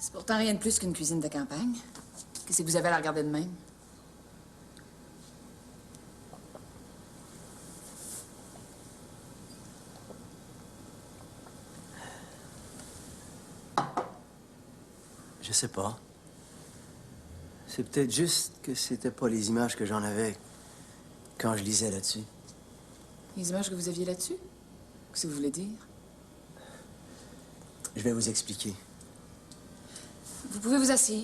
C'est pourtant rien de plus qu'une cuisine de campagne. Qu'est-ce que vous avez à la regarder de même? Je sais pas. C'est peut-être juste que c'était pas les images que j'en avais quand je lisais là-dessus. Les images que vous aviez là-dessus? Qu'est-ce que vous voulez dire? Je vais vous expliquer. Vous pouvez vous asseoir.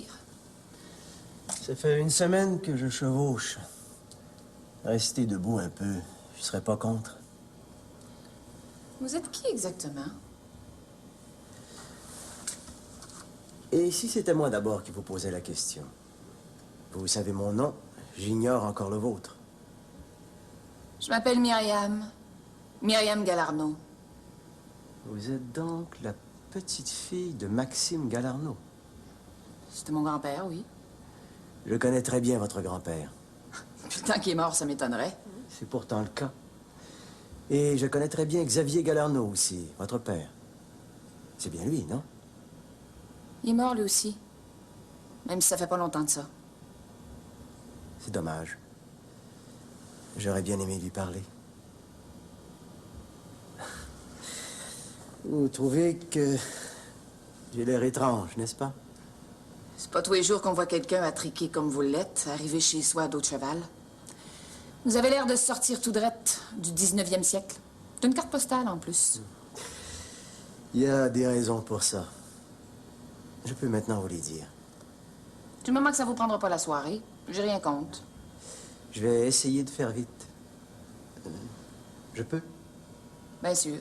Ça fait une semaine que je chevauche. Rester debout un peu, je serais pas contre. Vous êtes qui exactement? Et si c'était moi d'abord qui vous posais la question? Vous savez mon nom, j'ignore encore le vôtre. Je m'appelle Myriam. Myriam Galarno. Vous êtes donc la petite fille de Maxime Galarno. C'était mon grand-père, oui. Je connais très bien votre grand-père. Depuis le temps qu'il est mort, ça m'étonnerait. C'est pourtant le cas. Et je connais très bien Xavier Galarno aussi, votre père. C'est bien lui, non? Il est mort, lui aussi. Même si ça fait pas longtemps de ça. C'est dommage. J'aurais bien aimé lui parler. Vous trouvez que j'ai l'air étrange, n'est-ce pas? C'est pas tous les jours qu'on voit quelqu'un attriqué comme vous l'êtes, arriver chez soi à dos de cheval. Vous avez l'air de sortir tout drette du 19e siècle. D'une carte postale, en plus. Il y a des raisons pour ça. Je peux maintenant vous les dire. Du moment que ça vous prendra pas la soirée, j'ai rien contre. Je vais essayer de faire vite. Je peux? Bien sûr.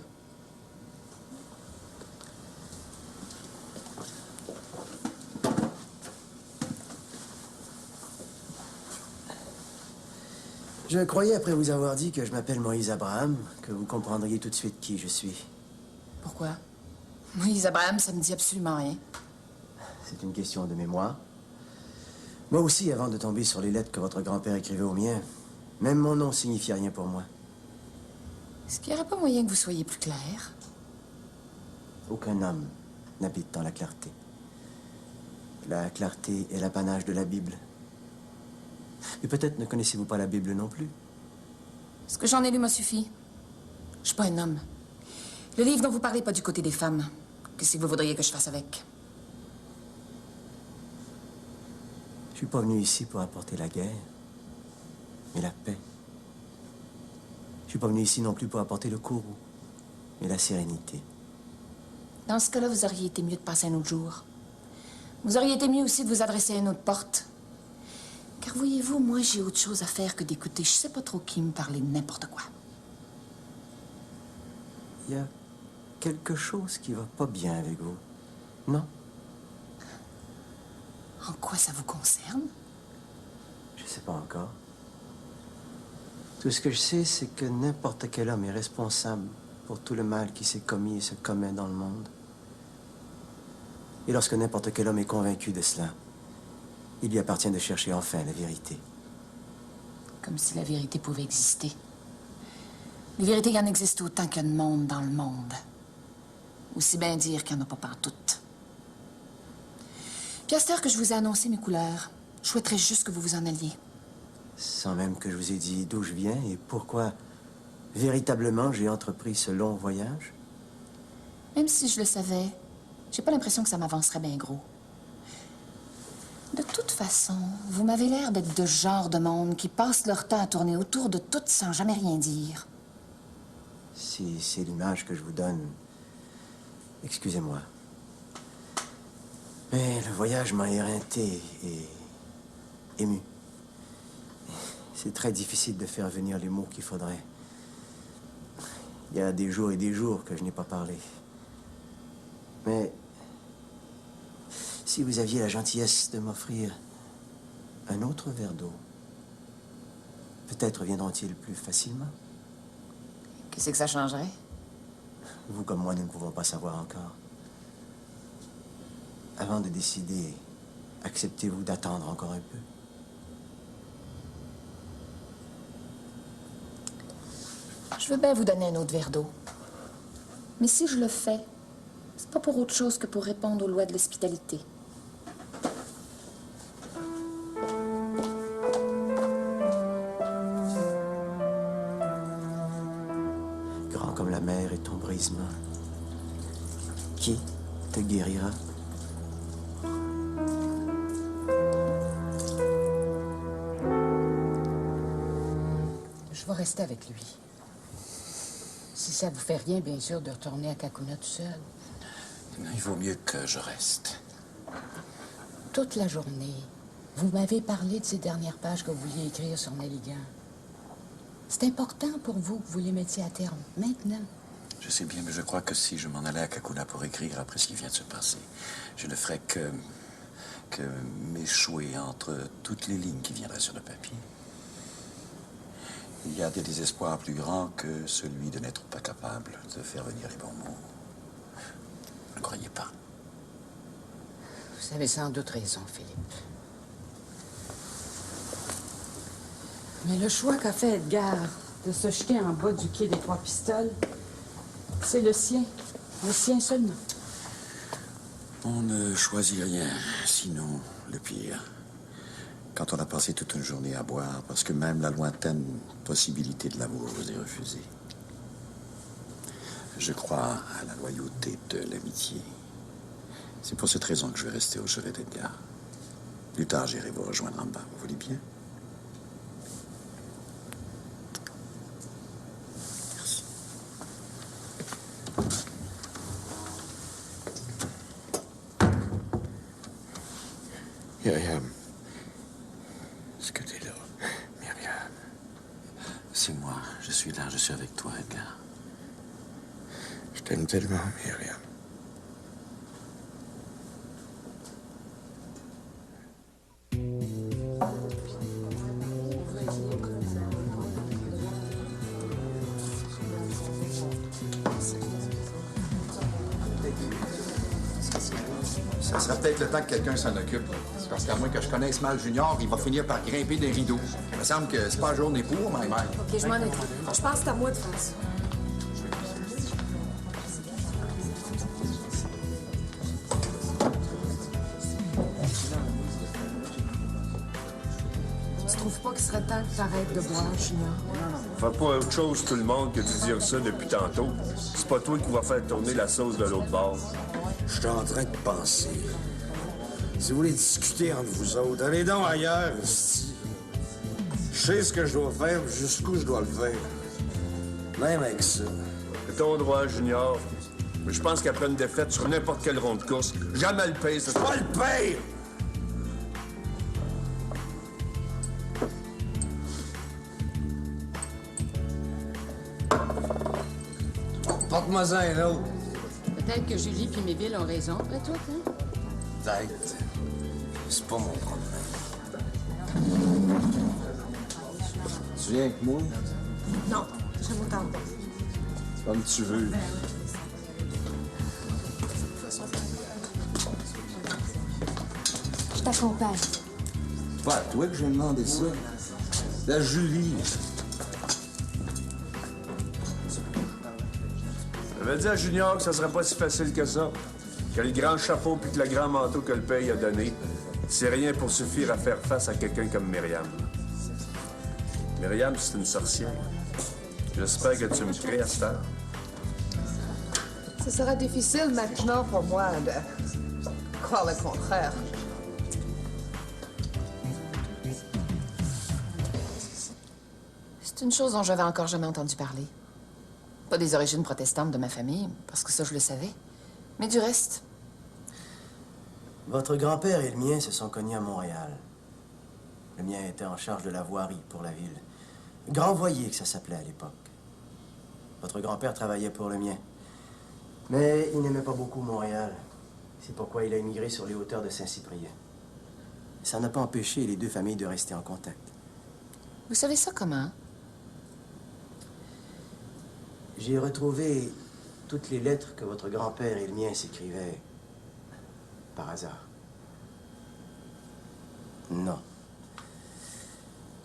Je croyais, après vous avoir dit que je m'appelle Moïse Abraham, que vous comprendriez tout de suite qui je suis. Pourquoi? Moïse Abraham, ça me dit absolument rien. C'est une question de mémoire. Moi aussi, avant de tomber sur les lettres que votre grand-père écrivait au mien, même mon nom signifiait rien pour moi. Est-ce qu'il n'y aurait pas moyen que vous soyez plus clair? Aucun homme n'habite dans la clarté. La clarté est l'apanage de la Bible. Mais peut-être ne connaissez-vous pas la Bible non plus. Ce que j'en ai lu m'a suffi. Je suis pas un homme. Le livre dont vous parlez pas du côté des femmes. Qu'est-ce que vous voudriez que je fasse avec? Je suis pas venu ici pour apporter la guerre, mais la paix. Je suis pas venu ici non plus pour apporter le courroux, mais la sérénité. Dans ce cas-là, vous auriez été mieux de passer un autre jour. Vous auriez été mieux aussi de vous adresser à une autre porte. Car voyez-vous, moi, j'ai autre chose à faire que d'écouter je sais pas trop qui me parler de n'importe quoi. Il y a quelque chose qui va pas bien avec vous, non? En quoi ça vous concerne? Je sais pas encore. Tout ce que je sais, c'est que n'importe quel homme est responsable pour tout le mal qui s'est commis et se commet dans le monde. Et lorsque n'importe quel homme est convaincu de cela, il lui appartient de chercher enfin la vérité. Comme si la vérité pouvait exister. Les vérités, il y en existe autant qu'il y a de monde dans le monde. Aussi bien dire qu'il n'y en a pas pantoute. Puis à cette heure que je vous ai annoncé mes couleurs, je souhaiterais juste que vous vous en alliez. Sans même que je vous ai dit d'où je viens et pourquoi véritablement j'ai entrepris ce long voyage? Même si je le savais, j'ai pas l'impression que ça m'avancerait bien gros. De toute façon, vous m'avez l'air d'être de ce genre de monde qui passe leur temps à tourner autour de tout sans jamais rien dire. Si c'est l'image que je vous donne, excusez-moi. Mais le voyage m'a éreinté et ému. C'est très difficile de faire venir les mots qu'il faudrait. Il y a des jours et des jours que je n'ai pas parlé. Mais si vous aviez la gentillesse de m'offrir un autre verre d'eau, peut-être viendront-ils plus facilement? Qu'est-ce que ça changerait? Vous comme moi, nous ne pouvons pas savoir encore. Avant de décider, acceptez-vous d'attendre encore un peu? Je veux bien vous donner un autre verre d'eau. Mais si je le fais, c'est pas pour autre chose que pour répondre aux lois de l'hospitalité. vais rester avec lui. Si ça vous fait rien, bien sûr, de retourner à Kakuna tout seul. Il vaut mieux que je reste. Toute la journée, vous m'avez parlé de ces dernières pages que vous vouliez écrire sur Nelligan. C'est important pour vous que vous les mettiez à terme, maintenant. Je sais bien, mais je crois que si je m'en allais à Kakuna pour écrire après ce qui vient de se passer, je ne ferais que m'échouer entre toutes les lignes qui viendraient sur le papier. Il y a des désespoirs plus grands que celui de n'être pas capable de faire venir les bons mots. Ne croyez pas. Vous avez sans doute raison, Philippe. Mais le choix qu'a fait Edgar de se jeter en bas du quai des Trois Pistoles, c'est le sien seulement. On ne choisit rien, sinon le pire. Quand on a passé toute une journée à boire, parce que même la lointaine possibilité de l'amour vous est refusée. Je crois à la loyauté de l'amitié. C'est pour cette raison que je vais rester au chevet d'Edgar. Plus tard, j'irai vous rejoindre en bas. Vous voulez bien? Merci. Myriam. Est-ce que t'es là? Myriam. C'est moi. Je suis là. Je suis avec toi, Edgar. Je t'aime tellement, Myriam. Ça serait peut-être le temps que quelqu'un s'en occupe. C'est parce qu'à moins que je connaisse mal Junior, il va finir par grimper des rideaux. Il me semble que c'est pas journée pour, ma mère. OK, je m'en occupe. Je pense que c'est à moi de faire ça. Tu trouves pas qu'il serait temps que t'arrêtes de boire, Junior? Fais pas autre chose, tout le monde, que de dire ça depuis tantôt. C'est pas toi qui va faire tourner la sauce de l'autre bord. Je suis en train de penser. Si vous voulez discuter entre vous autres, allez donc ailleurs, esti. Je sais ce que je dois faire, jusqu'où je dois le faire. Même avec ça. C'est ton droit, Junior. Mais je pense qu'après une défaite sur n'importe quelle ronde de course, jamais le paye, c'est Pas le pire! Porte-moi ça un autre. Peut-être que Julie et Méville ont raison, après tout, hein? Peut-être. C'est pas mon problème. Tu viens avec moi? Non, je m'entends pas. Comme tu veux. Je t'accompagne. C'est pas à toi que je vais demander ça. C'est à Julie. J'avais dit à Junior que ça serait pas si facile que ça. Que le grand chapeau puis que le grand manteau que le pays a donné, c'est rien pour suffire à faire face à quelqu'un comme Myriam. Myriam, c'est une sorcière. J'espère que tu me crées à cette heure. Ce sera difficile maintenant pour moi de croire le contraire. C'est une chose dont j'avais encore jamais entendu parler. Pas des origines protestantes de ma famille, parce que ça, je le savais. Mais du reste. Votre grand-père et le mien se sont connus à Montréal. Le mien était en charge de la voirie pour la ville. Grand Voyer, que ça s'appelait à l'époque. Votre grand-père travaillait pour le mien. Mais il n'aimait pas beaucoup Montréal. C'est pourquoi il a immigré sur les hauteurs de Saint-Cyprien. Ça n'a pas empêché les deux familles de rester en contact. Vous savez ça comment? J'ai retrouvé toutes les lettres que votre grand-père et le mien s'écrivaient par hasard. Non.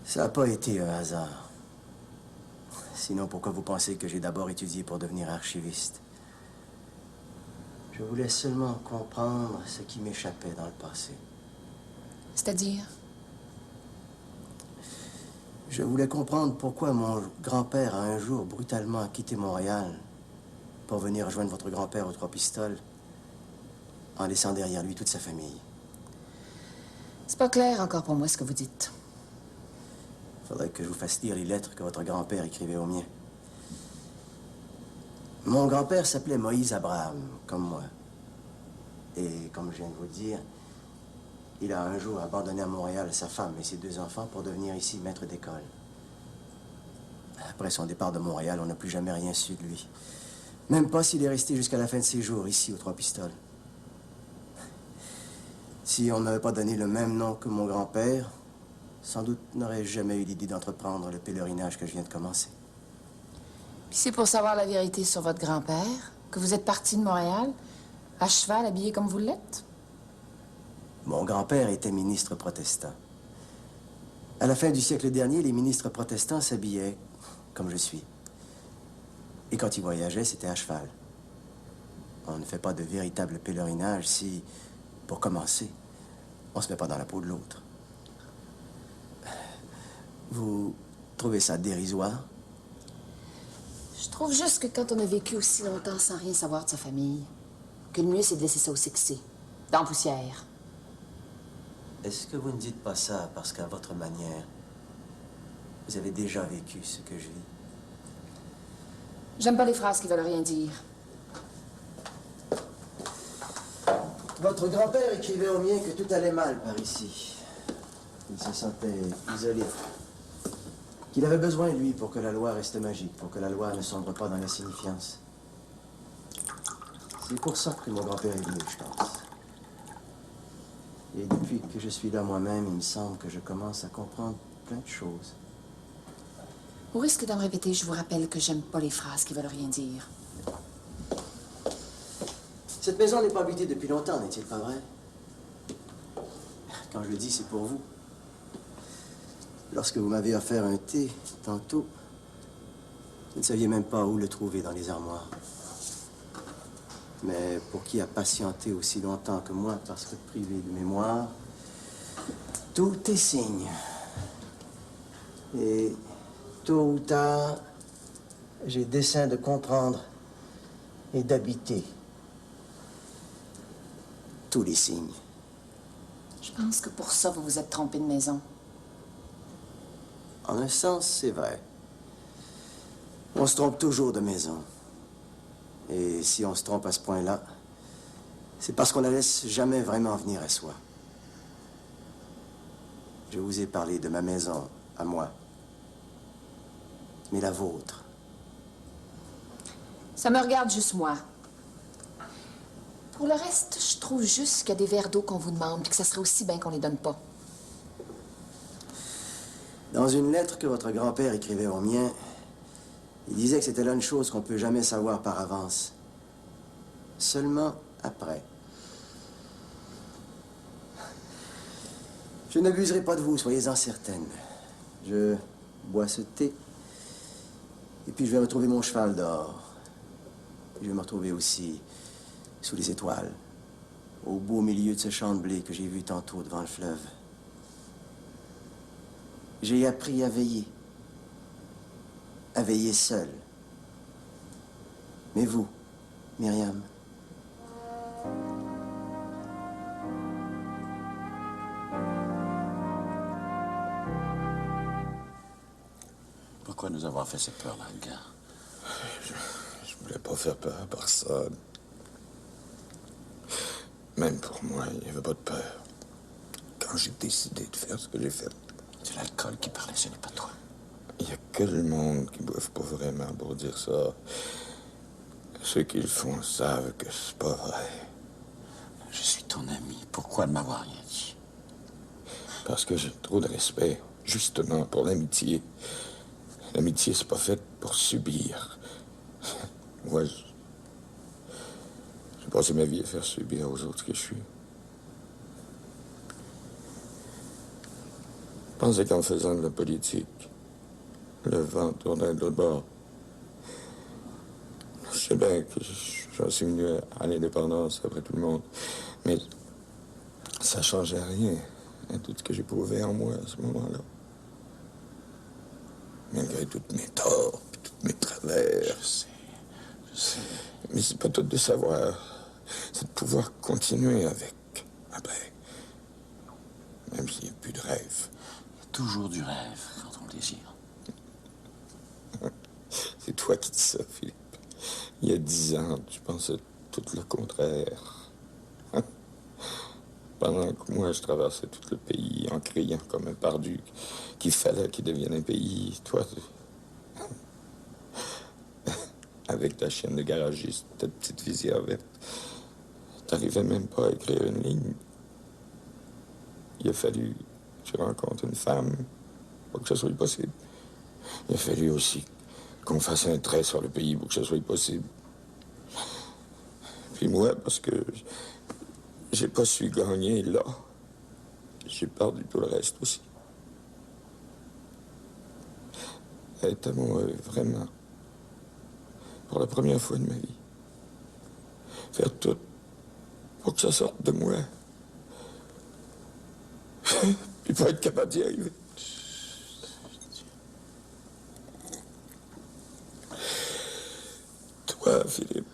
Ça n'a pas été un hasard. Sinon, pourquoi vous pensez que j'ai d'abord étudié pour devenir archiviste? Je voulais seulement comprendre ce qui m'échappait dans le passé. C'est-à-dire? Je voulais comprendre pourquoi mon grand-père a un jour brutalement quitté Montréal pour venir rejoindre votre grand-père aux Trois Pistoles en laissant derrière lui toute sa famille. C'est pas clair encore pour moi ce que vous dites. Faudrait que je vous fasse lire les lettres que votre grand-père écrivait au mien. Mon grand-père s'appelait Moïse Abraham, comme moi. Et comme je viens de vous le dire, il a un jour abandonné à Montréal sa femme et ses 2 enfants pour devenir ici maître d'école. Après son départ de Montréal, on n'a plus jamais rien su de lui. Même pas s'il est resté jusqu'à la fin de ses jours, ici, aux Trois-Pistoles. Si on ne m'avait pas donné le même nom que mon grand-père, sans doute n'aurais-je jamais eu l'idée d'entreprendre le pèlerinage que je viens de commencer. Puis c'est pour savoir la vérité sur votre grand-père que vous êtes parti de Montréal, à cheval, habillé comme vous l'êtes? Mon grand-père était ministre protestant. À la fin du siècle dernier, les ministres protestants s'habillaient comme je suis. Et quand ils voyageaient, c'était à cheval. On ne fait pas de véritable pèlerinage si, pour commencer, on ne se met pas dans la peau de l'autre. Vous trouvez ça dérisoire? Je trouve juste que quand on a vécu aussi longtemps sans rien savoir de sa famille, que le mieux, c'est de laisser ça au succès, dans la poussière. Est-ce que vous ne dites pas ça parce qu'à votre manière, vous avez déjà vécu ce que je vis? J'aime pas les phrases qui veulent rien dire. Votre grand-père écrivait au mien que tout allait mal par ici. Il se sentait isolé. Qu'il avait besoin, lui, pour que la loi reste magique, pour que la loi ne sombre pas dans l'insignifiance. C'est pour ça que mon grand-père est venu, je pense. Et depuis que je suis là moi-même, il me semble que je commence à comprendre plein de choses. Au risque d'en répéter, je vous rappelle que j'aime pas les phrases qui veulent rien dire. Cette maison n'est pas habitée depuis longtemps, n'est-il pas vrai? Quand je le dis, c'est pour vous. Lorsque vous m'avez offert un thé, tantôt, vous ne saviez même pas où le trouver dans les armoires. Mais pour qui a patienté aussi longtemps que moi, parce que privé de mémoire, tout est signe. Et tôt ou tard, j'ai dessein de comprendre et d'habiter tous les signes. Je pense que pour ça, vous vous êtes trompé de maison. En un sens, c'est vrai. On se trompe toujours de maison. Et si on se trompe à ce point-là, c'est parce qu'on la laisse jamais vraiment venir à soi. Je vous ai parlé de ma maison, à moi. Mais la vôtre. Ça me regarde juste moi. Pour le reste, je trouve juste qu'il y a des verres d'eau qu'on vous demande, puis que ça serait aussi bien qu'on les donne pas. Dans une lettre que votre grand-père écrivait au mien, il disait que c'était là une chose qu'on ne peut jamais savoir par avance. Seulement après. Je n'abuserai pas de vous, soyez-en certaine. Je bois ce thé, et puis je vais retrouver mon cheval dehors. Je vais me retrouver aussi sous les étoiles, au beau milieu de ce champ de blé que j'ai vu tantôt devant le fleuve. J'ai appris à veiller seul. Mais vous, Myriam? Pourquoi nous avoir fait cette peur-là, Edgar? Je voulais pas faire peur à personne. Même pour moi, il n'y avait pas de peur. Quand j'ai décidé de faire ce que j'ai fait. C'est l'alcool qui parlait, ce n'est pas toi. Il y a que le monde qui ne boive pas vraiment pour dire ça. Ceux qui le font savent que c'est pas vrai. Je suis ton ami. Pourquoi ne m'avoir rien dit? Parce que j'ai trop de respect, justement, pour l'amitié. L'amitié, c'est pas fait pour subir. Moi, j'ai passé ma vie à faire subir aux autres que je suis. Je pensais qu'en faisant de la politique, le vent tournait de l'autre bord. Je sais bien que j'en suis venu à l'indépendance après tout le monde, mais ça changeait rien à tout ce que j'éprouvais en moi à ce moment-là. Malgré tous mes torts, tous mes travers. Je sais. Mais c'est pas tout de savoir, c'est de pouvoir continuer avec, après. Même s'il n'y a plus de rêve. Il y a toujours du rêve quand on désir. C'est toi qui dis ça, Philippe. Il y a 10 ans, tu pensais tout le contraire. Pendant que moi, je traversais tout le pays en criant comme un perdu qu'il fallait qu'il devienne un pays, toi, avec ta chienne de garagiste, ta petite visière verte, t'arrivais même pas à écrire une ligne. Il a fallu que tu rencontres une femme pour que ce soit possible. Il a fallu aussi qu'on fasse un trait sur le pays pour que ce soit possible. Puis moi, parce que j'ai pas su gagner là, j'ai perdu tout le reste aussi. Elle est amoureuse, vraiment. Pour la première fois de ma vie. Faire tout pour que ça sorte de moi. Puis pas être capable d'y arriver. Toi, Philippe,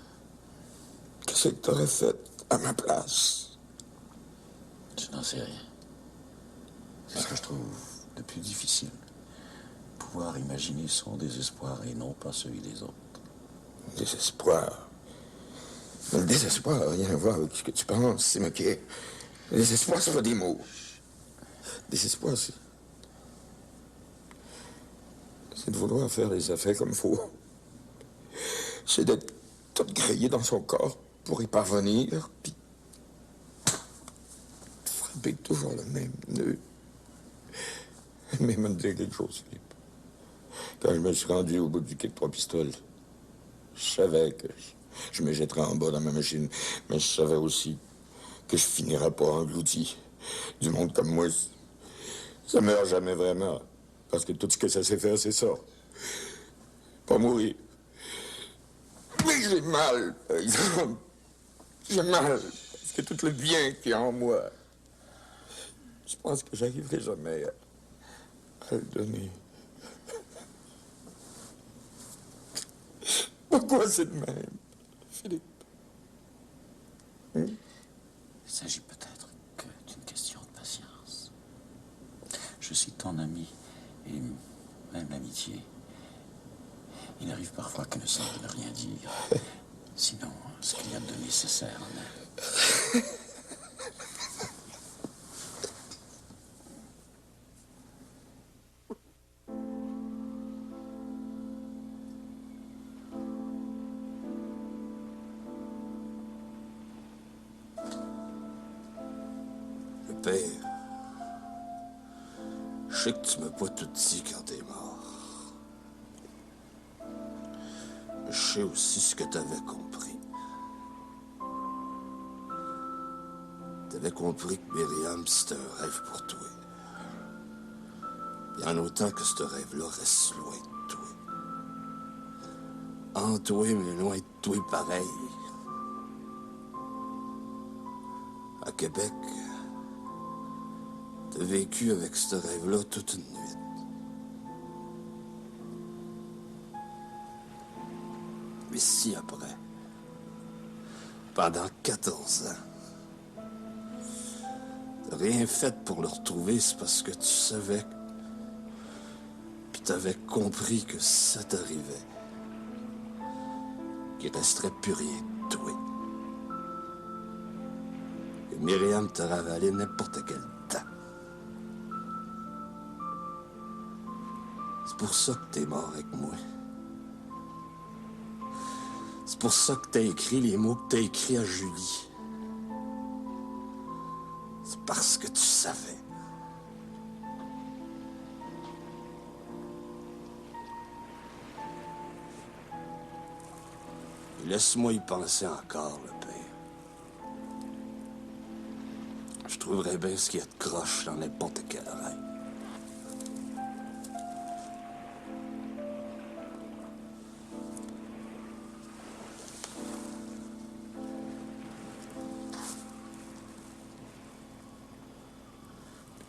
qu'est-ce que t'aurais fait à ma place? Je n'en sais rien. C'est ce que je trouve de plus difficile. Pouvoir imaginer son désespoir et non pas celui des autres. Désespoir. Mais le désespoir n'a rien à voir avec ce que tu penses, c'est moqué. Le désespoir, ça va des mots. Désespoir, c'est de vouloir faire les affaires comme il faut. C'est d'être tout grillé dans son corps pour y parvenir, puis de frapper toujours le même nœud. Mais me dire quelque chose, Philippe. Quand je me suis rendu au bout du quai de 3 pistoles, je savais que je me jetterais en bas dans ma machine, mais je savais aussi que je finirais pas englouti. Du monde comme moi, ça meurt jamais vraiment. Parce que tout ce que ça sait faire, c'est ça. Pas mourir. Mais j'ai mal, par exemple. J'ai mal. Parce que tout le bien qu'il y a en moi, je pense que j'arriverai jamais à le donner. Pourquoi c'est de même, Philippe? Il s'agit peut-être que d'une question de patience. Je suis ton ami, et même l'amitié. Il arrive parfois qu'elle ne semble ne rien dire. Sinon, ce qu'il y a de nécessaire en elle. Père, je sais que tu m'as pas tout dit quand t'es mort. Je sais aussi ce que t'avais compris. T'avais compris que Myriam, c'était un rêve pour toi. Et en autant que ce rêve-là reste loin de toi. En toi, mais loin de toi pareil. À Québec, t'as vécu avec ce rêve-là toute une nuit. Mais si après, pendant 14 ans, t'as rien fait pour le retrouver, c'est parce que tu savais, puis t'avais compris que si ça t'arrivait, qu'il resterait plus rien de toi. Que Myriam te ravalait n'importe quel temps. C'est pour ça que t'es mort avec moi. C'est pour ça que t'as écrit les mots que t'as écrits à Julie. C'est parce que tu savais. Et laisse-moi y penser encore, le père. Je trouverais bien ce qu'il y a de croche dans n'importe quel rêve.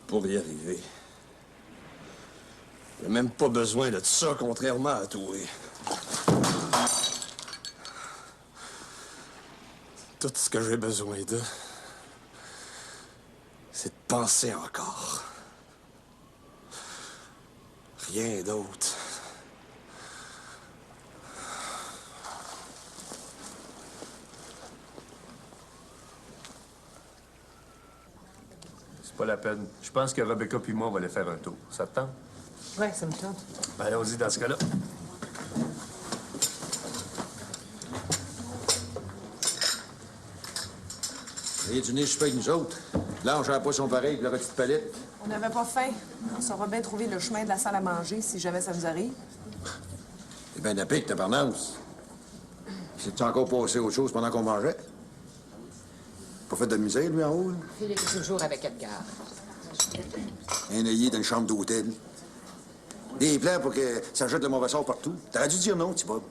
Pour y arriver, il n'y a même pas besoin de ça, contrairement à toi. Tout ce que j'ai besoin de, c'est de penser encore. Rien d'autre. C'est pas la peine. Je pense que Rebecca puis moi, on va aller faire un tour. Ça te tente? Ouais, ça me tente. Ben, allons-y dans ce cas-là. Et du nez, je avec nous autres. Là, on gère pas son pareil avec la petite palette. On n'avait pas faim. On saurait bien trouver le chemin de la salle à manger si jamais ça nous arrive. C'est bien d'apic, tabarnance. C'est-tu encore passé autre chose pendant qu'on mangeait? Pas fait de misère, lui, en haut? Là? Il est toujours avec Edgar. Un œillet dans une chambre d'hôtel. Des plans pour que ça jette le mauvais sort partout. T'aurais dû dire non, petit Bob.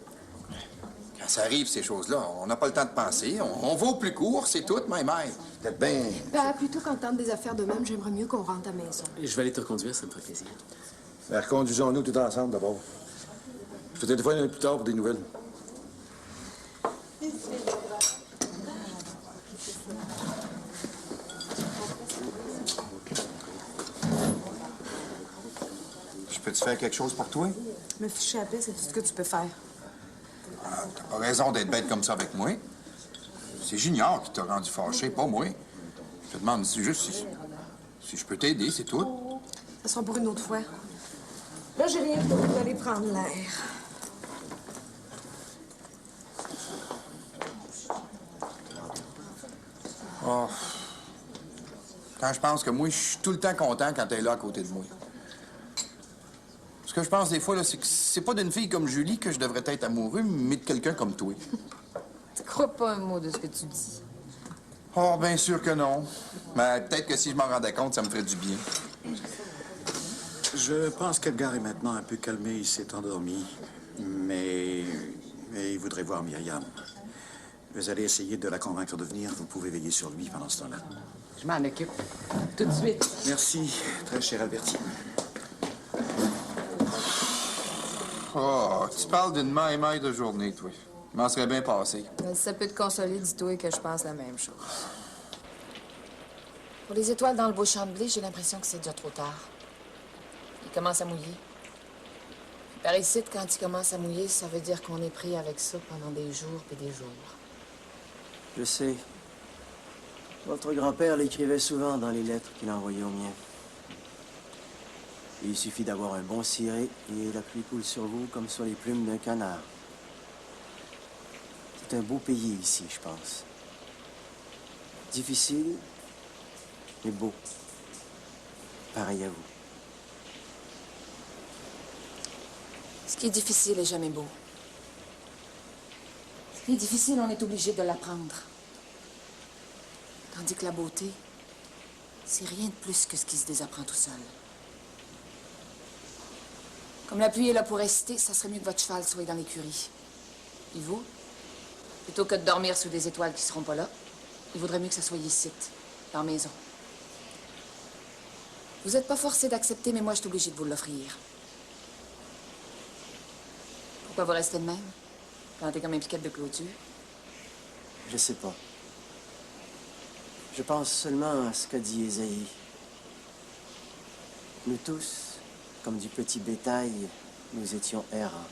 Quand ça arrive, ces choses-là, on n'a pas le temps de penser. On va au plus court, c'est tout, même. Peut-être bien... Ben, plutôt qu'en tente des affaires de même, j'aimerais mieux qu'on rentre à la maison. Je vais aller te reconduire, ça me ferait plaisir. Ben, reconduisons-nous tout ensemble, d'abord. Je te téléphonerai plus tard pour des nouvelles. Je peux-tu faire quelque chose pour toi? Me ficher à paix, c'est tout ce que tu peux faire. Ah, t'as pas raison d'être bête comme ça avec moi. C'est Junior qui t'a rendu fâché, pas moi. Je te demande juste si je peux t'aider, c'est tout. Ça sera pour une autre fois. Là, j'ai rien pour aller prendre l'air. Oh. Quand je pense que moi, je suis tout le temps content quand t'es là à côté de moi. Ce que je pense des fois, là, c'est que c'est pas d'une fille comme Julie que je devrais être amoureux, mais de quelqu'un comme toi. Tu crois pas un mot de ce que tu dis. Oh, bien sûr que non. Mais peut-être que si je m'en rendais compte, ça me ferait du bien. Je pense qu'Edgar est maintenant un peu calmé, il s'est endormi. Mais il voudrait voir Myriam. Vous allez essayer de la convaincre de venir. Vous pouvez veiller sur lui pendant ce temps-là. Je m'en occupe. Tout de suite. Merci, très cher Albertine. Oh, tu parles d'une maille de journée, toi. Je m'en serais bien passé. Si ça peut te consoler, dis-toi que je pense la même chose. Pour les étoiles dans le beau champ de blé, j'ai l'impression que c'est déjà trop tard. Il commence à mouiller. Par ici, quand il commence à mouiller, ça veut dire qu'on est pris avec ça pendant des jours et des jours. Je sais. Votre grand-père l'écrivait souvent dans les lettres qu'il envoyait aux miens. Il suffit d'avoir un bon ciré et la pluie coule sur vous comme sur les plumes d'un canard. C'est un beau pays ici, je pense. Difficile, mais beau. Pareil à vous. Ce qui est difficile est jamais beau. Ce qui est difficile, on est obligé de l'apprendre. Tandis que la beauté, c'est rien de plus que ce qui se désapprend tout seul. Comme la pluie est là pour rester, ça serait mieux que votre cheval soit dans l'écurie. Et vous, plutôt que de dormir sous des étoiles qui seront pas là, il vaudrait mieux que ça soit ici, dans la maison. Vous n'êtes pas forcé d'accepter, mais moi, je suis obligée de vous l'offrir. Pourquoi vous restez de même? Planté comme une piquette de clôture? Je sais pas. Je pense seulement à ce qu'a dit Ésaïe. Nous tous, comme du petit bétail, nous étions errants.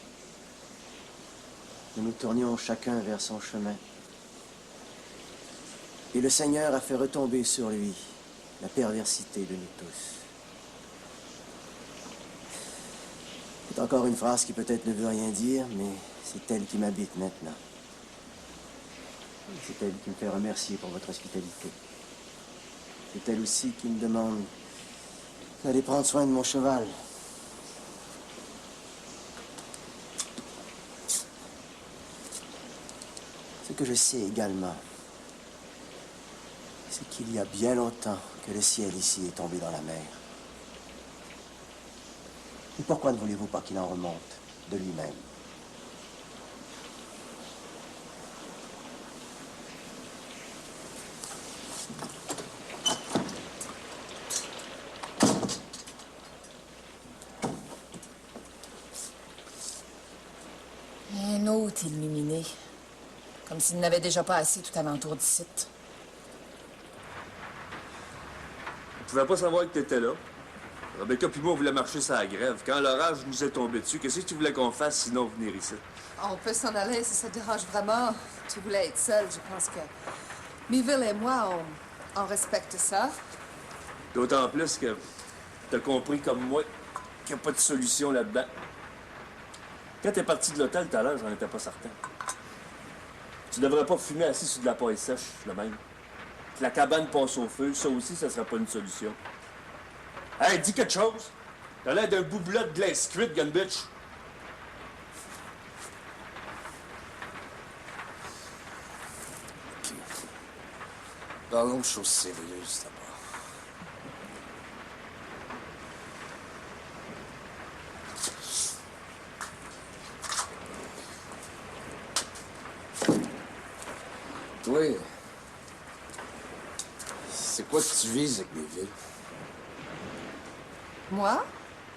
Nous nous tournions chacun vers son chemin. Et le Seigneur a fait retomber sur lui la perversité de nous tous. C'est encore une phrase qui peut-être ne veut rien dire, mais c'est elle qui m'habite maintenant. C'est elle qui me fait remercier pour votre hospitalité. C'est elle aussi qui me demande d'aller prendre soin de mon cheval. Ce que je sais également, c'est qu'il y a bien longtemps que le ciel ici est tombé dans la mer. Et pourquoi ne voulez-vous pas qu'il en remonte de lui-même? Un autre illuminé. Comme s'il n'avait déjà pas assez tout alentour d'ici. Je pouvais pas savoir que t'étais là. Rebecca puis moi, on voulait marcher sur la grève. Quand l'orage nous est tombé dessus, qu'est-ce que tu voulais qu'on fasse sinon venir ici? On peut s'en aller si ça te dérange vraiment. Tu voulais être seule, je pense que Miville et moi, on respecte ça. D'autant plus que t'as compris comme moi qu'il n'y a pas de solution là-dedans. Quand t'es parti de l'hôtel tout à l'heure, j'en étais pas certain. Tu devrais pas fumer assis sur de la paille sèche, le même. Que la cabane passe au feu, ça aussi, ça serait pas une solution. Hey, dis quelque chose! T'as l'air d'un bouboulet de glace cuite, gun bitch! OK. Parlons de choses sérieuses d'abord. Toi, c'est quoi que tu vises avec Miville? Moi?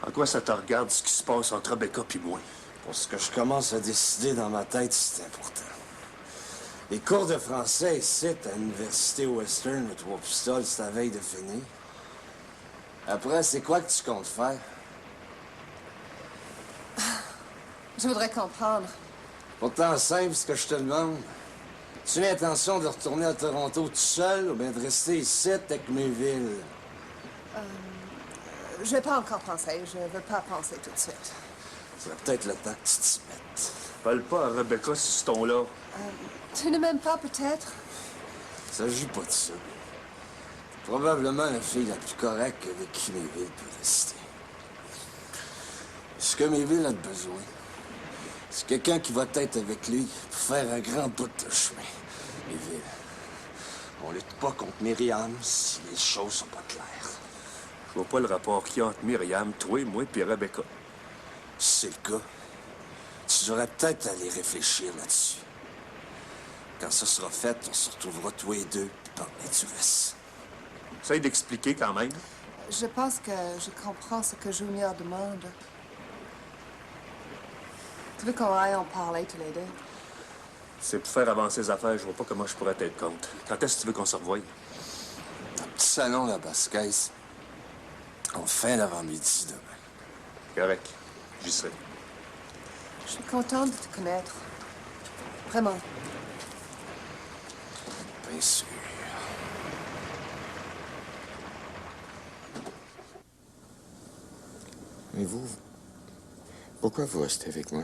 En quoi ça te regarde ce qui se passe entre Rebecca puis moi? Pour ce que je commence à décider dans ma tête, c'est important. Les cours de français ici, à l'Université Western, le Trois-Pistoles, c'est la veille de finir. Après, c'est quoi que tu comptes faire? Je voudrais comprendre. Pourtant simple, ce que je te demande. Tu as l'intention de retourner à Toronto tout seul ou bien de rester ici avec Miville? Je vais pas encore penser. Je veux pas penser tout de suite. C'est peut-être le temps que tu t'y mettes. Parle pas à Rebecca sur ce ton-là. Tu ne m'aimes pas, peut-être? Il s'agit pas de ça. T'es probablement la fille la plus correcte avec qui Miville peut rester. Ce que Miville a besoin, c'est quelqu'un qui va être avec lui pour faire un grand bout de chemin. Miville, on lutte pas contre Myriam si les choses sont pas claires. Je vois pas le rapport qu'il y a entre Myriam, toi, moi et Rebecca. Si c'est le cas, tu devrais peut-être aller réfléchir là-dessus. Quand ça sera fait, on se retrouvera tous les deux et parler du reste. Essaye d'expliquer quand même. Je pense que je comprends ce que Junior demande. Tu veux qu'on aille en parler tous les deux? C'est pour faire avancer les affaires, je vois pas comment je pourrais t'être contre. Quand est-ce que tu veux qu'on se revoie? Dans le petit salon, la basse-caisse, en fin d'avant-midi demain. Correct. J'y serai. Je suis contente de te connaître. Vraiment. Bien sûr. Mais vous, pourquoi vous restez avec moi?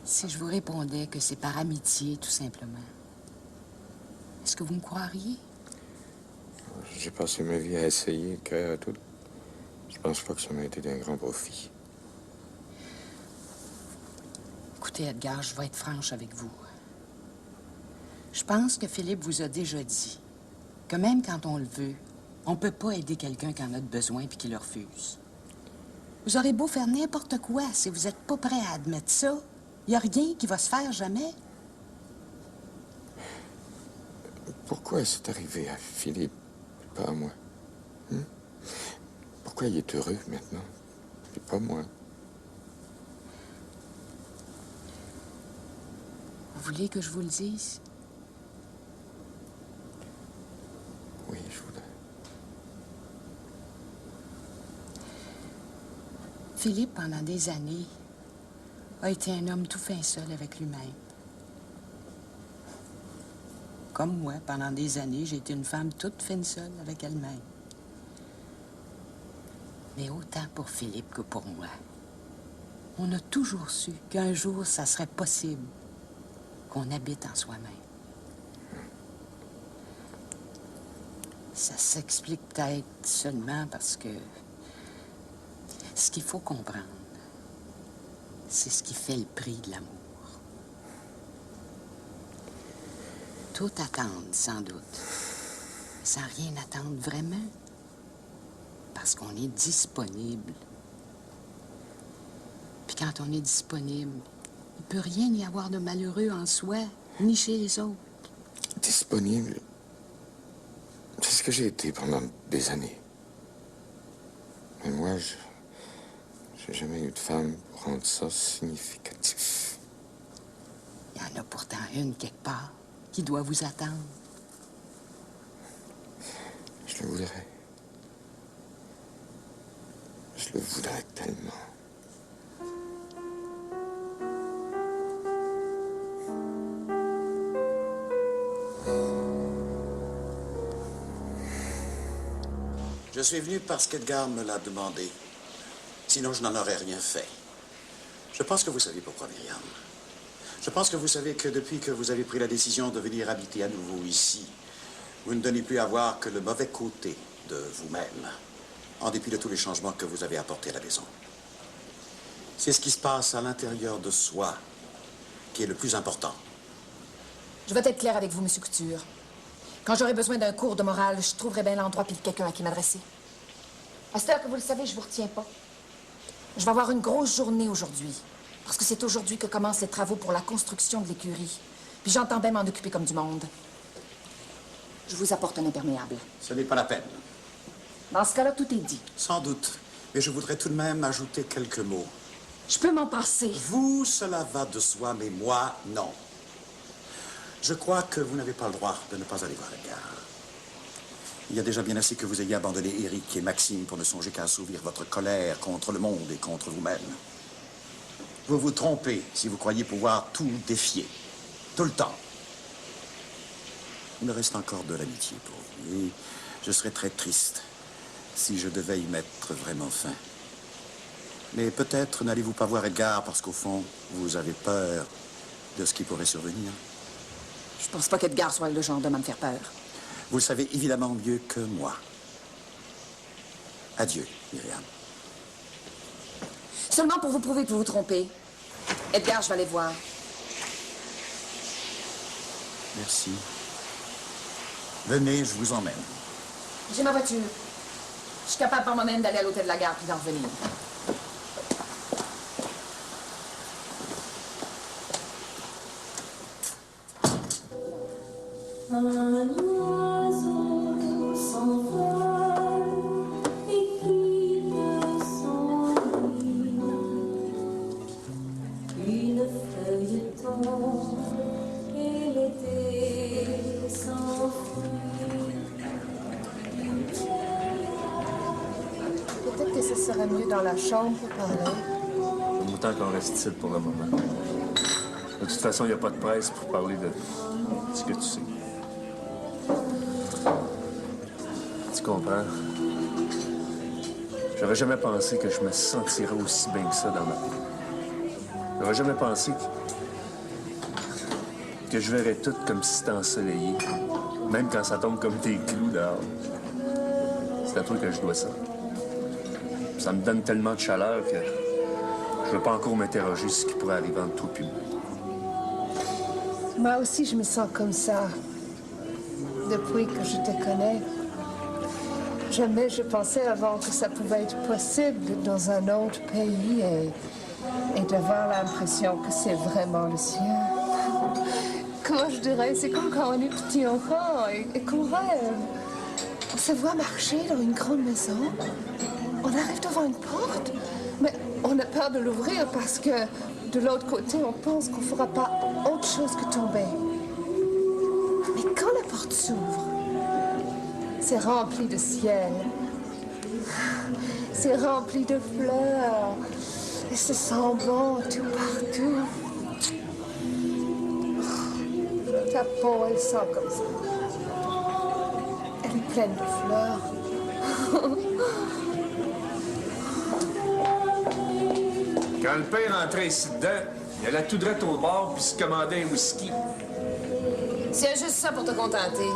Si je vous répondais que c'est par amitié, tout simplement, est-ce que vous me croiriez? J'ai passé ma vie à essayer de créer à tout. Je pense pas que ça m'a été d'un grand profit. Écoutez, Edgar, je vais être franche avec vous. Je pense que Philippe vous a déjà dit que même quand on le veut, on peut pas aider quelqu'un qui en a besoin puis qui le refuse. Vous aurez beau faire n'importe quoi, si vous êtes pas prêt à admettre ça, il n'y a rien qui va se faire jamais. Pourquoi c'est arrivé à Philippe, pas à moi? Pourquoi il est heureux maintenant, et pas moi? Vous voulez que je vous le dise? Oui, je voudrais. Philippe, pendant des années, a été un homme tout fin seul avec lui-même. Comme moi, pendant des années, j'ai été une femme toute fine seule avec elle-même. Mais autant pour Philippe que pour moi, on a toujours su qu'un jour, ça serait possible qu'on habite en soi-même. Ça s'explique peut-être seulement parce que ce qu'il faut comprendre, c'est ce qui fait le prix de l'amour. Tout attendre, sans doute, sans rien attendre vraiment, parce qu'on est disponible. Puis quand on est disponible, il ne peut rien y avoir de malheureux en soi, ni chez les autres. Disponible? C'est ce que j'ai été pendant des années. Mais moi, j'ai jamais eu de femme pour rendre ça significatif. Il y en a pourtant une quelque part qui doit vous attendre. Je le voudrais. manque tellement. Je suis venu parce qu'Edgar me l'a demandé. Sinon, je n'en aurais rien fait. Je pense que vous savez pourquoi, Myriam. Je pense que vous savez que depuis que vous avez pris la décision de venir habiter à nouveau ici, vous ne donnez plus à voir que le mauvais côté de vous-même, en dépit de tous les changements que vous avez apportés à la maison. C'est ce qui se passe à l'intérieur de soi qui est le plus important. Je vais être claire avec vous, Monsieur Couture. Quand j'aurai besoin d'un cours de morale, je trouverai bien l'endroit puis quelqu'un à qui m'adresser. À cette heure que vous le savez, je vous retiens pas. Je vais avoir une grosse journée aujourd'hui. Parce que c'est aujourd'hui que commencent les travaux pour la construction de l'écurie. Puis j'entends bien m'en occuper comme du monde. Je vous apporte un imperméable. Ce n'est pas la peine. Dans ce cas-là, tout est dit. Sans doute. Mais je voudrais tout de même ajouter quelques mots. Je peux m'en passer. Vous, cela va de soi, mais moi, non. Je crois que vous n'avez pas le droit de ne pas aller voir Edgar. Il y a déjà bien assez que vous ayez abandonné Éric et Maxime pour ne songer qu'à assouvir votre colère contre le monde et contre vous-même. Vous vous trompez si vous croyez pouvoir tout défier, tout le temps. Il me reste encore de l'amitié pour vous, et je serais très triste si je devais y mettre vraiment fin. Mais peut-être n'allez-vous pas voir Edgar parce qu'au fond, vous avez peur de ce qui pourrait survenir. Je pense pas qu'Edgar soit le genre d'homme à me faire peur. Vous le savez évidemment mieux que moi. Adieu, Myriam. Seulement pour vous prouver que vous vous trompez. Edgar, je vais aller voir. Merci. Venez, je vous emmène. J'ai ma voiture. Je suis capable par moi-même d'aller à l'hôtel de la gare puis d'en revenir. Un oiseau s'envole et quitte son nid. Une feuille tombe et l'été s'enfuit. Peut-être que ce serait mieux dans la chambre pour parler. Autant qu'on reste ici pour le moment. De toute façon, il n'y a pas de presse pour parler de ce que tu sais. Tu comprends? J'aurais jamais pensé que je me sentirais aussi bien que ça dans ma vie. J'aurais jamais pensé que je verrais tout comme si c'était ensoleillé. Même quand ça tombe comme des clous dehors. C'est à toi que je dois ça. Ça me donne tellement de chaleur que je veux pas encore m'interroger sur ce qui pourrait arriver entre toi et moi. Moi aussi, je me sens comme ça. Depuis que je te connais. Jamais je pensais avant que ça pouvait être possible dans un autre pays et d'avoir l'impression que c'est vraiment le sien. Comment je dirais, c'est comme quand on est petit enfant et qu'on rêve. On se voit marcher dans une grande maison. On arrive devant une porte, mais on a peur de l'ouvrir parce que de l'autre côté, on pense qu'on ne fera pas autre chose que tomber. Mais quand la porte s'ouvre, c'est rempli de ciel. C'est rempli de fleurs. Et ça sent bon tout partout. Ta peau, elle sent comme ça. Elle est pleine de fleurs. Quand le père entrait ici dedans, il allait tout droit au bar puis se commandait un whisky. C'est juste ça pour te contenter.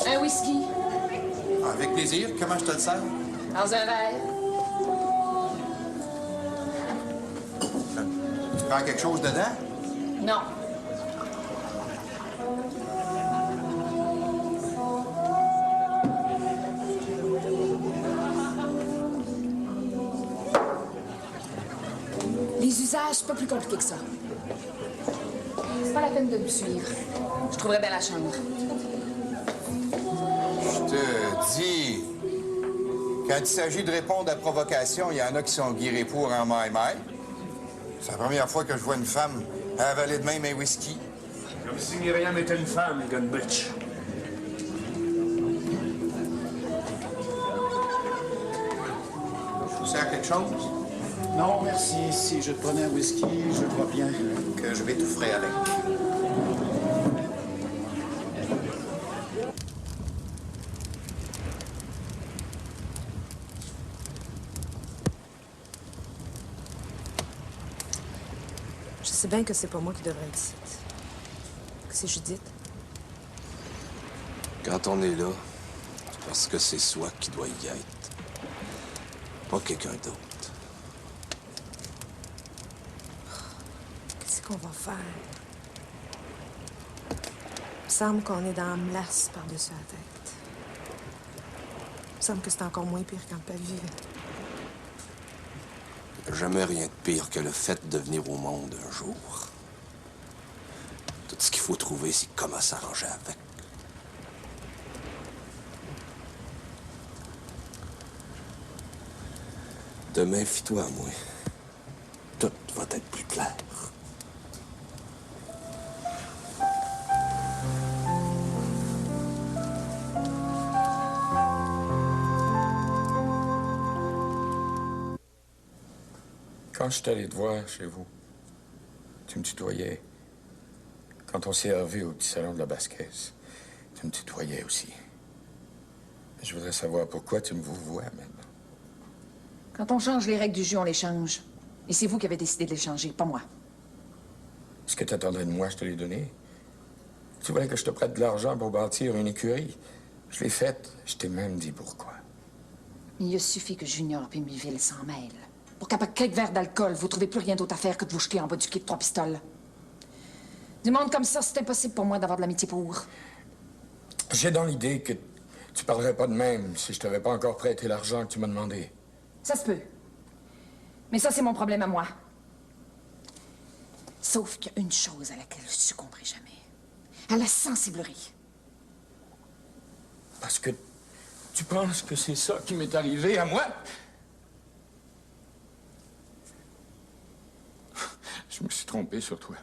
Un whisky. Avec plaisir. Comment je te le sers? Dans un verre. Tu prends quelque chose dedans? Non. Les usages, c'est pas plus compliqué que ça. C'est pas la peine de me suivre. Je trouverai bien la chambre. Je te dis, quand il s'agit de répondre à provocation, il y en a qui sont guirés pour en maille-maille. C'est la première fois que je vois une femme avaler de même un whisky. Comme si Myriam était une femme, gun bitch. chose? Non, merci. Si je prenais un whisky, je crois bien que je m'étoufferai avec. Je sais bien que c'est pas moi qui devrais être ici. Que c'est Judith. Quand on est là, c'est parce que c'est soi qui doit y être. Pas quelqu'un d'autre. Qu'est-ce qu'on va faire? Il me semble qu'on est dans la melasse par-dessus la tête. Il me semble que c'est encore moins pire quand le pavé. Jamais rien de pire que le fait de venir au monde un jour. Tout ce qu'il faut trouver, c'est comment s'arranger avec. Demain, fie-toi à moi. Tout va être plus clair. Quand je suis allé te voir chez vous, tu me tutoyais. Quand on s'est revu au petit salon de la Basquesse, tu me tutoyais aussi. Je voudrais savoir pourquoi tu me vois maintenant. Quand on change les règles du jeu, on les change. Et c'est vous qui avez décidé de les changer, pas moi. Ce que tu attendais de moi, je te l'ai donné. Tu voulais que je te prête de l'argent pour bâtir une écurie. Je l'ai faite. Je t'ai même dit pourquoi. Il a suffi que Junior et Miville s'en mêlent. Pour qu'après quelques verres d'alcool, vous trouvez plus rien d'autre à faire que de vous jeter en bas du quai de 3 pistoles. Du monde comme ça, c'est impossible pour moi d'avoir de l'amitié pour. J'ai dans l'idée que tu parlerais pas de même si je t'avais pas encore prêté l'argent que tu m'as demandé. Ça se peut. Mais ça, c'est mon problème à moi. Sauf qu'il y a une chose à laquelle je succomberai jamais. À la sensiblerie. Parce que tu penses que c'est ça qui m'est arrivé à moi? Je me suis trompé sur toi.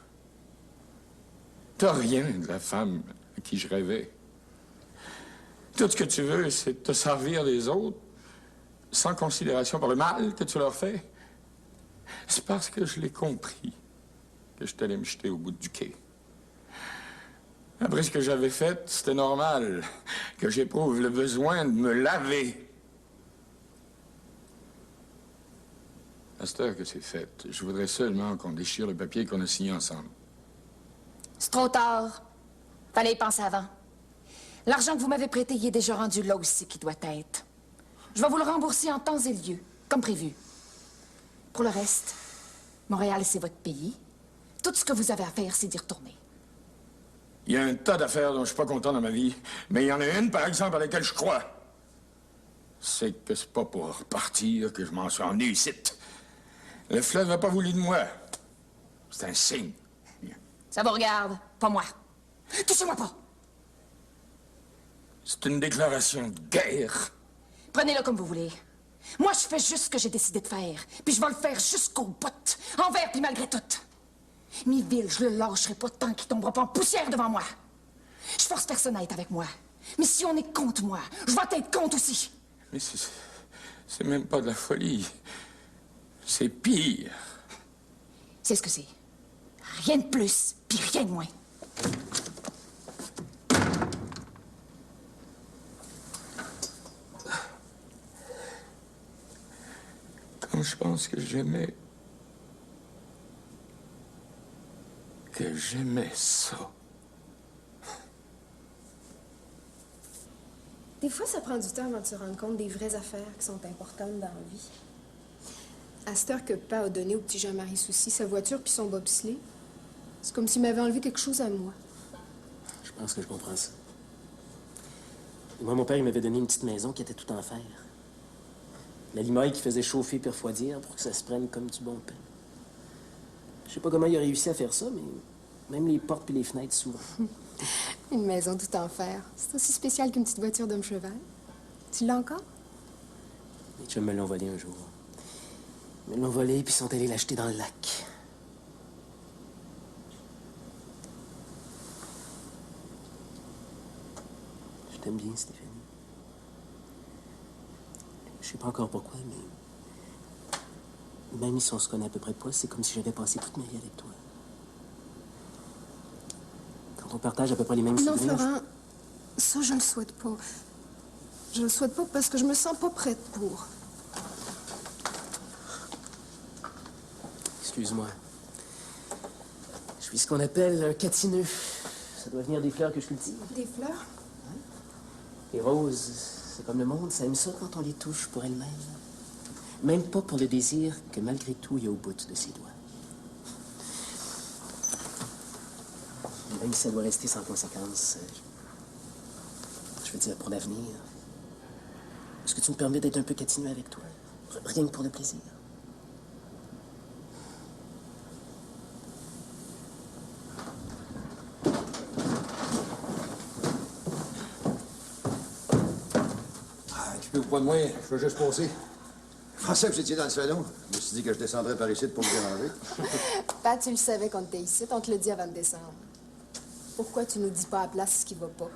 T'as rien de la femme à qui je rêvais. Tout ce que tu veux, c'est te servir des autres, sans considération pour le mal que tu leur fais. C'est parce que je l'ai compris que je t'allais me jeter au bout du quai. Après ce que j'avais fait, c'était normal que j'éprouve le besoin de me laver. À cette heure que c'est fait, je voudrais seulement qu'on déchire le papier qu'on a signé ensemble. C'est trop tard. Fallait y penser avant. L'argent que vous m'avez prêté y est déjà rendu là aussi qu'il doit être. Je vais vous le rembourser en temps et lieu, comme prévu. Pour le reste, Montréal, c'est votre pays. Tout ce que vous avez à faire, c'est d'y retourner. Il y a un tas d'affaires dont je suis pas content dans ma vie, mais il y en a une, par exemple, à laquelle je crois. C'est que c'est pas pour repartir que je m'en suis emmené ici. Le fleuve n'a pas voulu de moi. C'est un signe. Ça vous regarde, pas moi. Touchez-moi pas! C'est une déclaration de guerre. Prenez-le comme vous voulez. Moi, je fais juste ce que j'ai décidé de faire. Puis je vais le faire jusqu'au bout. Envers puis malgré tout. Miville, je le lâcherai pas tant qu'il tombera pas en poussière devant moi. Je force personne à être avec moi. Mais si on est contre moi, je vais être contre aussi. Mais c'est même pas de la folie. C'est pire. C'est ce que c'est. Rien de plus, puis rien de moins. Quand je pense que j'aimais ça. Des fois, ça prend du temps avant de se rendre compte des vraies affaires qui sont importantes dans la vie. À cette heure que papa a donné au petit Jean-Marie Soucy sa voiture puis son bobsleigh, c'est comme s'il m'avait enlevé quelque chose à moi. Je pense que je comprends ça. Moi, mon père, il m'avait donné une petite maison qui était tout en fer. La limaille qui faisait chauffer puis refroidir pour que ça se prenne comme du bon pain. Je sais pas comment il a réussi à faire ça, mais même les portes puis les fenêtres s'ouvrent. Une maison tout en fer. C'est aussi spécial qu'une petite voiture d'homme cheval. Tu l'as encore? Les chums me l'ont volé un jour. Ils me l'ont volé puis sont allés l'acheter dans le lac. Je t'aime bien, Stéphanie. Je sais pas encore pourquoi, mais Même si on se connaît à peu près pas, c'est comme si j'avais passé toute ma vie avec toi. Quand on partage à peu près les mêmes Non, souvenirs... Florent, ça, je le souhaite pas. Je le souhaite pas parce que je me sens pas prête pour. Excuse-moi. Je suis ce qu'on appelle un catineux. Ça doit venir des fleurs que je cultive. Des fleurs? Les roses, c'est comme le monde, ça aime ça quand on les touche pour elles-mêmes. Même pas pour le désir que malgré tout, il y a au bout de ses doigts. Même si ça doit rester sans conséquence, je veux dire, pour l'avenir, est-ce que tu me permets d'être un peu catineux avec toi? Rien que pour le plaisir. Occupez-vous pas de moi, je veux juste passer. Je pensais que vous étiez dans le salon. Je me suis dit que je descendrais par ici pour me déranger. Pat, tu le savais quand t'es ici, on te le dit avant de descendre. Pourquoi tu nous dis pas à place ce qui va pas?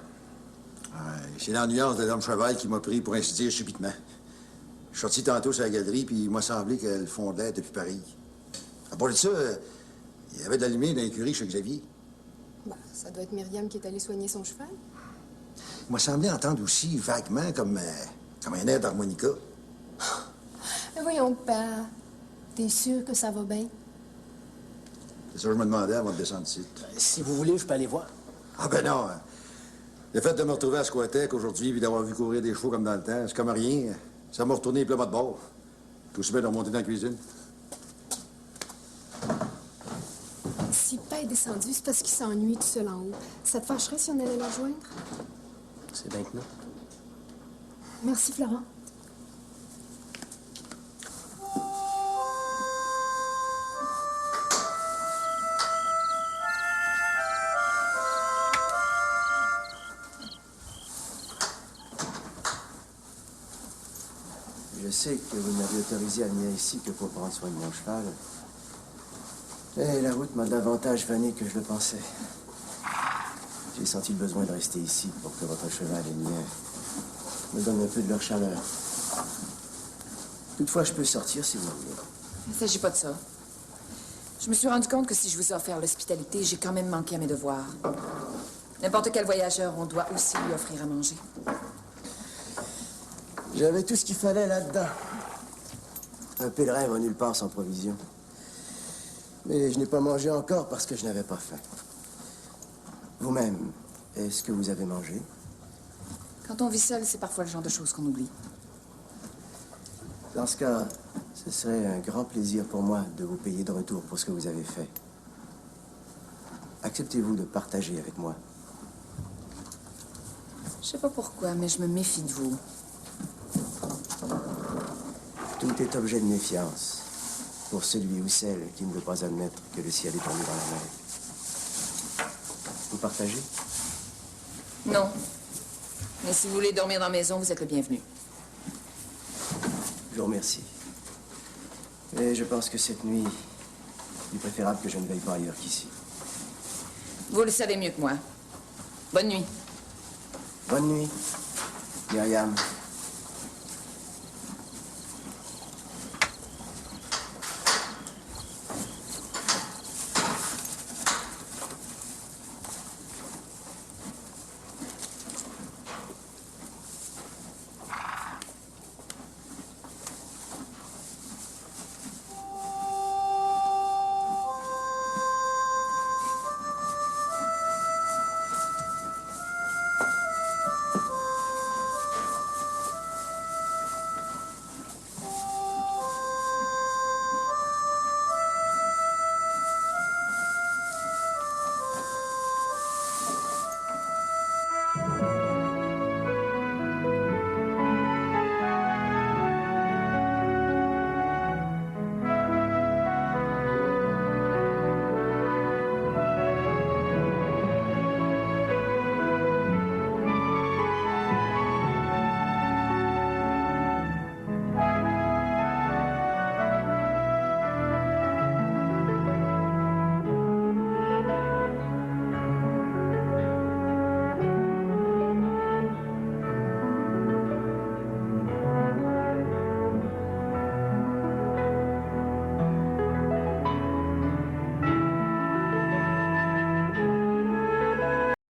C'est l'ennuyance de l'homme cheval qui m'a pris pour ainsi dire subitement. Je suis sorti tantôt sur la galerie, puis il m'a semblé que le fond de l'air était plus pareil. À part de ça, il y avait de la lumière dans l'écurie chez Xavier. Ben, ça doit être Myriam qui est allée soigner son cheval. Il m'a semblé entendre aussi vaguement comme un air d'harmonica. Mais voyons, Pat, t'es sûr que ça va bien? C'est ça que je me demandais avant de descendre ici. Si vous voulez, je peux aller voir. Ah ben non. Le fait de me retrouver à Squatec aujourd'hui puis d'avoir vu courir des chevaux comme dans le temps, c'est comme rien. Ça m'a retourné les plats de bord. Tout aussi bien de remonter dans la cuisine. Si Pat est descendu, c'est parce qu'il s'ennuie tout seul en haut. Ça te fâcherait si on allait le rejoindre? C'est bien que non. Merci, Florent. Je sais que vous m'avez autorisé à venir ici que pour prendre soin de mon cheval. Et la route m'a davantage vanné que je le pensais. J'ai senti le besoin de rester ici pour que votre cheval et le mien me donnent un peu de leur chaleur. Toutefois, je peux sortir si vous voulez. Il ne s'agit pas de ça. Je me suis rendu compte que si je vous ai offert l'hospitalité, j'ai quand même manqué à mes devoirs. N'importe quel voyageur, on doit aussi lui offrir à manger. J'avais tout ce qu'il fallait là-dedans. Un pèlerin va nulle part sans provision. Mais je n'ai pas mangé encore parce que je n'avais pas faim. Vous-même, est-ce que vous avez mangé? Quand on vit seul, c'est parfois le genre de choses qu'on oublie. Dans ce cas, ce serait un grand plaisir pour moi de vous payer de retour pour ce que vous avez fait. Acceptez-vous de partager avec moi? Je sais pas pourquoi, mais je me méfie de vous. Tout est objet de méfiance pour celui ou celle qui ne veut pas admettre que le ciel est tombé dans la mer. Vous partagez? Non. Mais si vous voulez dormir dans la maison, vous êtes le bienvenu. Je vous remercie. Et je pense que cette nuit, il est préférable que je ne veille pas ailleurs qu'ici. Vous le savez mieux que moi. Bonne nuit. Bonne nuit, Myriam.